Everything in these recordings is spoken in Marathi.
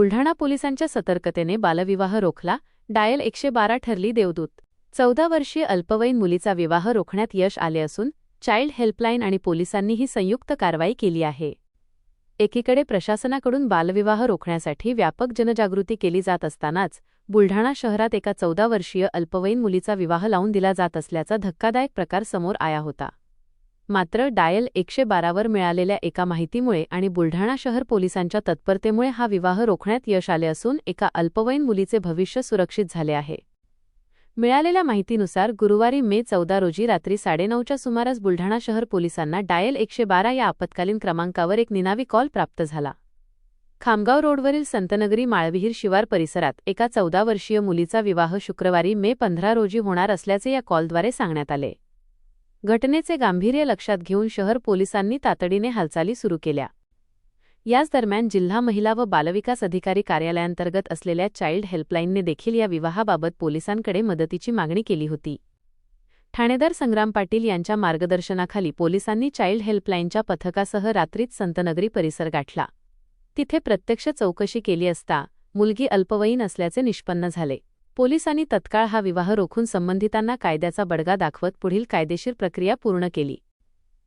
बुलढाणा पोलिसांच्या सतर्कतेने बालविवाह रोखला, डायल 112 ठरली देवदूत। 14 वर्षीय अल्पवयीन मुलीचा विवाह रोखण्यात यश आले असून चाइल्ड हेल्पलाईन आणि पोलिसांनी ही संयुक्त कारवाई केली आहे। एकीकडे प्रशासनाकडून बालविवाह रोखण्यासाठी व्यापक जनजागृती केली जात असतानाच बुलढाणा शहरात एका 14 वर्षीय अल्पवयीन मुलीचा विवाह लावून दिला जात असल्याचा धक्कादायक प्रकार समोर आला होता। मात्र डायल 112 वर मिळालेल्या एका माहितीमुळे आणि बुलढाणा शहर पोलिसांच्या तत्परतेमुळे हा विवाह रोखण्यात यश आले असून एका अल्पवयीन मुलीचे भविष्य सुरक्षित झाले आहे। मिळालेल्या माहितीनुसार गुरुवारी मे 14 रोजी रात्री 9:30च्या सुमारास बुलढाणा शहर पोलिसांना डायल 112 या आपत्कालीन क्रमांकावर एक निनावी कॉल प्राप्त झाला। खामगाव रोडवरील संतनगरी माळविहीर शिवार परिसरात एका 14 वर्षीय मुलीचा विवाह शुक्रवारी मे 15 रोजी होणार असल्याचे या कॉलद्वारे सांगण्यात आले। घटनेचे गांभीर्य लक्षात घेऊन शहर पोलिसांनी तातडीने हालचाली सुरू केल्या। याच दरम्यान जिल्हा महिला व बालविकास अधिकारी कार्यालयांतर्गत असलेल्या चाइल्ड हेल्पलाईनने देखील या विवाहाबाबत पोलिसांकडे मदतीची मागणी केली होती। ठाणेदार संग्राम पाटील यांच्या मार्गदर्शनाखाली पोलिसांनी चाइल्ड हेल्पलाईनच्या पथकासह रात्रीच संतनगरी परिसर गाठला। तिथे प्रत्यक्ष चौकशी केली असता मुलगी अल्पवयीन असल्याचे निष्पन्न झाले। पोलिसांनी तत्काळ हा विवाह रोखून संबंधितांना कायद्याचा बडगा दाखवत पुढील कायदेशीर प्रक्रिया पूर्ण केली।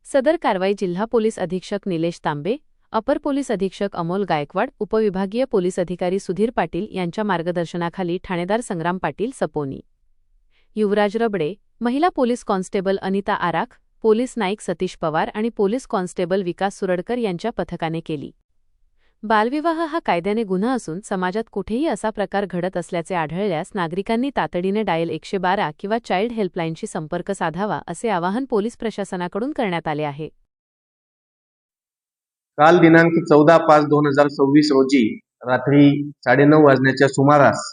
सदर कारवाई जिल्हा पोलीस अधीक्षक निलेश तांबे, अपर पोलीस अधीक्षक अमोल गायकवाड, उपविभागीय पोलीस अधिकारी सुधीर पाटील यांच्या मार्गदर्शनाखाली ठाणेदार संग्राम पाटील सपोनी, युवराज रबडे, महिला police constable Anita Arakh, police Naik Satish Pawar आणि पोलीस कॉन्स्टेबल विकास सुरडकर यांच्या पथकाने केली। बालविवाह हा कायद्याने गुन्हा असून समाजात कुठेही असा प्रकार घडत असल्याचे आढळल्यास नागरिकांनी तातडीने डायल 112 किंवा चाइल्ड हेल्पलाईनशी संपर्क साधावा असे आवाहन पोलीस प्रशासनाकडून करण्यात आले आहे। काल दिनांक 14/5/2026 रोजी रात्री 9:30 वाजण्याच्या सुमारास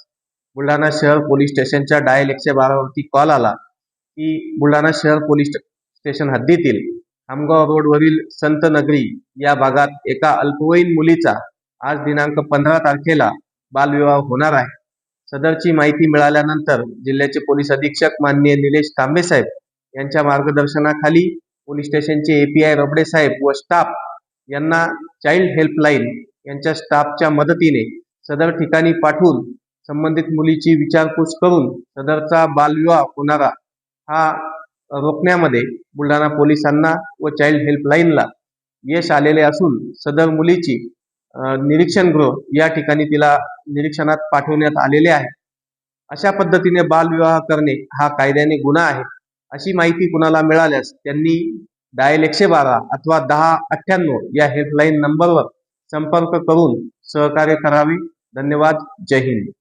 बुलढाणा शहर पोलीस स्टेशनच्या डायल 112 वरती कॉल आला की बुलढाणा शहर पोलीस स्टेशन हद्दीतील खामगाव रोडवरील संतनगरी या भागात एका अल्पवयीन मुलीचा आज दिनांक 15 तारखेला बालविवाह होणार आहे। सदरची माहिती मिळाल्यानंतर जिल्ह्याचे पोलीस अधीक्षक माननीय निलेश तांबे साहेब यांच्या मार्गदर्शनाखाली पोलीस स्टेशनचे एपीआय रबडे साहेब व स्टाफ यांना चाइल्ड हेल्पलाईन यांच्या स्टाफच्या मदतीने सदर ठिकाणी पाठवून संबंधित मुलीची विचारपूस करून सदरचा बालविवाह होणारा हा रोखण्यामध्ये बुलढाणा पोलिसांना व चाइल्ड हेल्पलाईनला यश आलेले असून सदर मुलीची निरीक्षणगृह या ठिकाणी तिला निरीक्षणात पाठवण्यात आलेले आहे। अशा पद्धतीने बालविवाह करणे हा कायद्याने गुन्हा आहे। अशी माहिती कुणाला मिळाल्यास त्यांनी डायल 112 अथवा 1098 या हेल्पलाईन नंबरवर संपर्क करून सहकार्य करावे। धन्यवाद। जय हिंद।